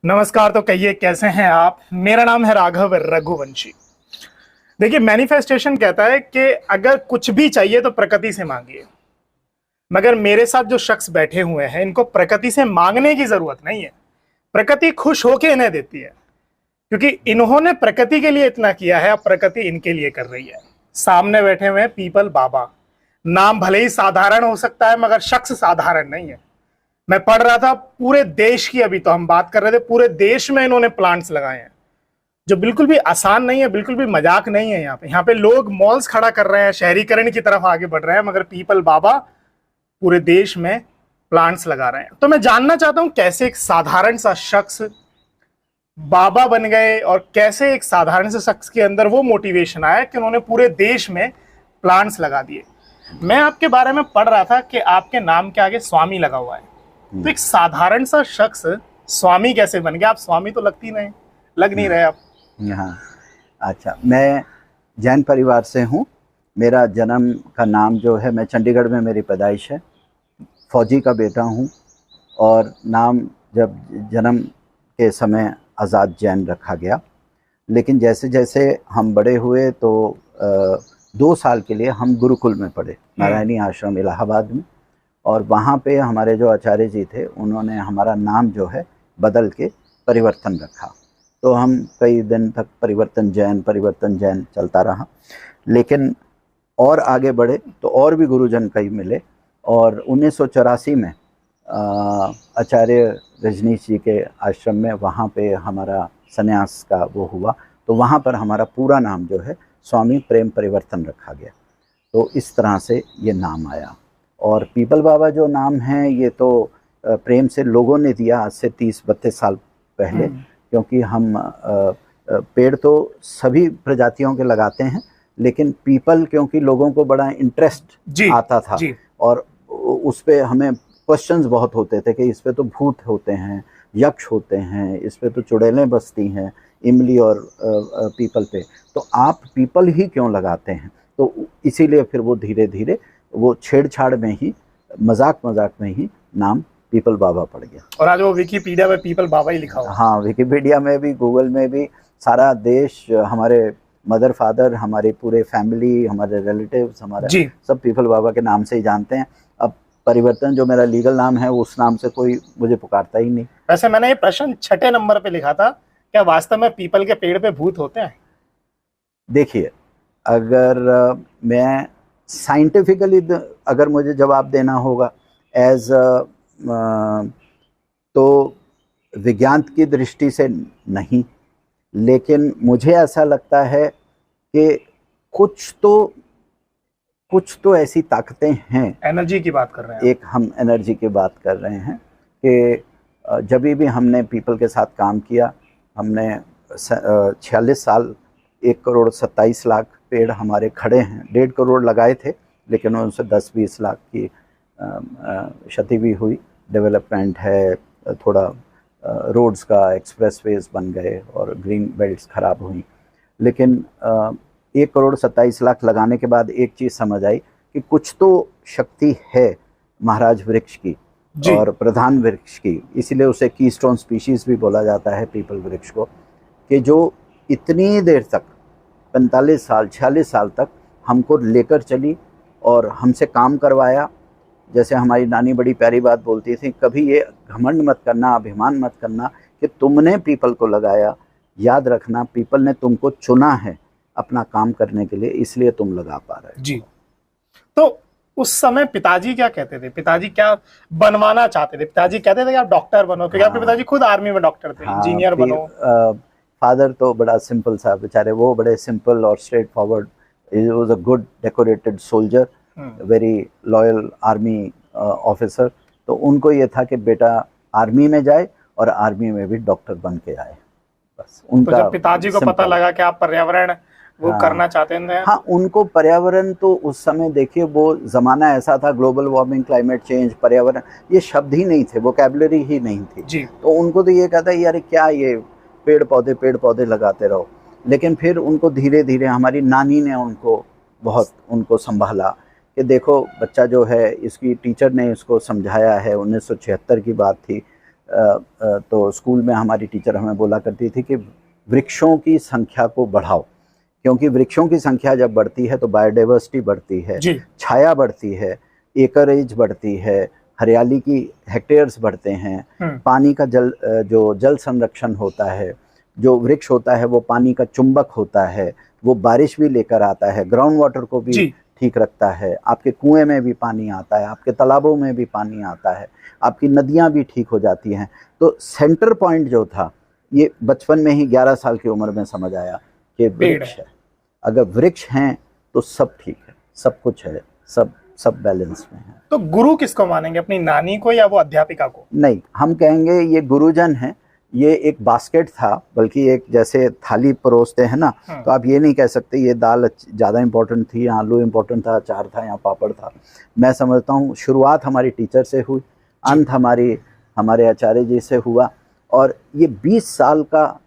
नमस्कार। तो कहिए कैसे हैं आप। मेरा नाम है राघव रघुवंशी। देखिए, मैनिफेस्टेशन कहता है कि अगर कुछ भी चाहिए तो प्रकृति से मांगिए, मगर मेरे साथ जो शख्स बैठे हुए हैं इनको प्रकृति से मांगने की जरूरत नहीं है। प्रकृति खुश होके इन्हें देती है, क्योंकि इन्होंने प्रकृति के लिए इतना किया है, अब प्रकृति इनके लिए कर रही है। सामने बैठे हुए हैं पीपल बाबा। नाम भले ही साधारण हो सकता है मगर शख्स साधारण नहीं है। मैं पढ़ रहा था पूरे देश की, अभी तो हम बात कर रहे थे, पूरे देश में इन्होंने प्लांट्स लगाए हैं, जो बिल्कुल भी आसान नहीं है, बिल्कुल भी मजाक नहीं है। यहाँ पे लोग मॉल्स खड़ा कर रहे हैं, शहरीकरण की तरफ आगे बढ़ रहे हैं, मगर पीपल बाबा पूरे देश में प्लांट्स लगा रहे हैं। तो मैं जानना चाहता हूं कैसे एक साधारण सा शख्स बाबा बन गए और कैसे एक साधारण से शख्स के अंदर वो मोटिवेशन आया कि उन्होंने पूरे देश में प्लांट्स लगा दिए। मैं आपके बारे में पढ़ रहा था कि आपके नाम के आगे स्वामी लगा हुआ है। तो एक साधारण सा शख्स स्वामी कैसे बन गया? आप स्वामी तो लग नहीं रहे आप। हाँ, अच्छा, मैं जैन परिवार से हूँ। मेरा जन्म का नाम जो है, मैं चंडीगढ़ में मेरी पैदाइश है, फौजी का बेटा हूँ। और नाम जब जन्म के समय आज़ाद जैन रखा गया, लेकिन जैसे जैसे हम बड़े हुए तो 2 साल के लिए हम गुरुकुल में पढ़े, नारायणी आश्रम इलाहाबाद में। और वहाँ पे हमारे जो आचार्य जी थे उन्होंने हमारा नाम जो है बदल के परिवर्तन रखा। तो हम कई दिन तक परिवर्तन जैन चलता रहा। लेकिन और आगे बढ़े तो और भी गुरुजन कई मिले, और 1984 में आचार्य रजनीश जी के आश्रम में वहाँ पे हमारा संन्यास का वो हुआ। तो वहाँ पर हमारा पूरा नाम जो है स्वामी प्रेम परिवर्तन रखा गया। तो इस तरह से ये नाम आया। और पीपल बाबा जो नाम है ये तो प्रेम से लोगों ने दिया आज से 30-32 साल पहले, क्योंकि हम पेड़ तो सभी प्रजातियों के लगाते हैं, लेकिन पीपल क्योंकि लोगों को बड़ा इंटरेस्ट आता था और उस पे हमें क्वेश्चंस बहुत होते थे कि इस पे तो भूत होते हैं, यक्ष होते हैं, इस पे तो चुड़ैलें बसती हैं, इमली और पीपल पे, तो आप पीपल ही क्यों लगाते हैं? तो इसीलिए फिर वो धीरे धीरे वो छेड़छाड़ में ही, मजाक में ही नाम पीपल बाबा पड़ गया। और आज वो विकिपीडिया में पीपल बाबा ही लिखा हुआ। हाँ, विकिपीडिया में भी, गूगल में भी, सारा देश, हमारे मदर फादर, हमारे पूरे फैमिली, हमारे रिलेटिव्स, हमारा सब पीपल बाबा के नाम से ही जानते हैं। अब परिवर्तन जो मेरा लीगल नाम है उस नाम से कोई मुझे पुकारता ही नहीं। वैसे मैंने ये प्रश्न 6 नंबर पे लिखा था, क्या वास्तव में पीपल के पेड़ पे भूत होते हैं? देखिए, अगर मैं साइंटिफिकली अगर मुझे जवाब देना होगा एज तो विज्ञान की दृष्टि से नहीं, लेकिन मुझे ऐसा लगता है कि कुछ तो ऐसी ताकतें हैं। एनर्जी की बात कर रहे हैं। एक हम एनर्जी की बात कर रहे हैं कि जब भी हमने पीपल के साथ काम किया, हमने 46 साल 1,27,00,000 पेड़ हमारे खड़े हैं। 1.5 करोड़ लगाए थे, लेकिन उनसे 10-20 लाख की क्षति भी हुई। डेवलपमेंट है, थोड़ा रोड्स का एक्सप्रेसवेज बन गए और ग्रीन बेल्ट्स ख़राब हुई। लेकिन 1,27,00,000 लगाने के बाद एक चीज़ समझ आई कि कुछ तो शक्ति है महाराज वृक्ष की और प्रधान वृक्ष की, इसीलिए उसे कीस्टोन स्पीशीज़ भी बोला जाता है पीपल वृक्ष को, कि जो इतनी देर तक 45 साल 46 साल तक हमको लेकर चली और हमसे काम करवाया। जैसे हमारी नानी बड़ी प्यारी बात बोलती थी, कभी ये घमंड मत करना, अभिमान मत करना कि तुमने पीपल को लगाया, याद रखना पीपल ने तुमको चुना है अपना काम करने के लिए, इसलिए तुम लगा पा रहे हो। जी। तो उस समय पिताजी क्या कहते थे? पिताजी क्या बनवाना चाहते थे? पिताजी कहते थे कि आप डॉक्टर बनो, क्योंकि आपके पिताजी खुद आर्मी में डॉक्टर थे, इंजीनियर बनो। फादर तो बड़ा सिंपल सा बेचारे, वो बड़े सिंपल और straight forward. He was a good decorated soldier, very loyal army officer. तो उनको ये था कि बेटा आर्मी में जाए और आर्मी में भी डॉक्टर बन के आए, बस उनका। तो जब पिताजी को पता लगा कि आप पर्यावरण वो करना चाहते हैं, हाँ, उनको पर्यावरण तो उस समय देखिए, वो ज़माना ऐसा था, ग्लोबल वार्मिंग, क्लाइमेट चेंज, पर्यावरण, ये शब्द ही नहीं थे, वोकैबुलरी ही नहीं थी। तो उनको तो ये कहता है यार क्या ये पेड़ पौधे लगाते रहो। लेकिन फिर उनको धीरे धीरे हमारी नानी ने उनको संभाला कि देखो बच्चा जो है, इसकी टीचर ने इसको समझाया है, 1976 की बात थी, तो स्कूल में हमारी टीचर हमें बोला करती थी कि वृक्षों की संख्या को बढ़ाओ, क्योंकि वृक्षों की संख्या जब बढ़ती है तो बायोडाइवर्सिटी बढ़ती है, जी। छाया बढ़ती है, एकरेज बढ़ती है, हरियाली की हेक्टेयर्स बढ़ते हैं, पानी का जो जल संरक्षण होता है, जो वृक्ष होता है वो पानी का चुंबक होता है, वो बारिश भी लेकर आता है, ग्राउंड वाटर को भी ठीक रखता है, आपके कुएं में भी पानी आता है, आपके तालाबों में भी पानी आता है, आपकी नदियां भी ठीक हो जाती हैं। तो सेंटर पॉइंट जो था ये बचपन में ही 11 साल की उम्र में समझ आया कि वृक्ष है। अगर वृक्ष हैं तो सब ठीक है, सब कुछ है, सब बैलेंस में है। तो गुरु किसको मानेंगे, अपनी नानी को या वो अध्यापिका को? नहीं, हम कहेंगे ये गुरुजन है। ये एक बास्केट था, बल्कि एक जैसे थाली परोसते हैं ना, तो आप ये नहीं कह सकते ये दाल ज़्यादा इम्पोर्टेंट थी या आलू इम्पोर्टेंट था, अचार था या पापड़ था। मैं समझता हूँ शुरुआत हमारी टीचर से हुई, अंत हमारे आचार्य जी से हुआ, और ये 20 साल का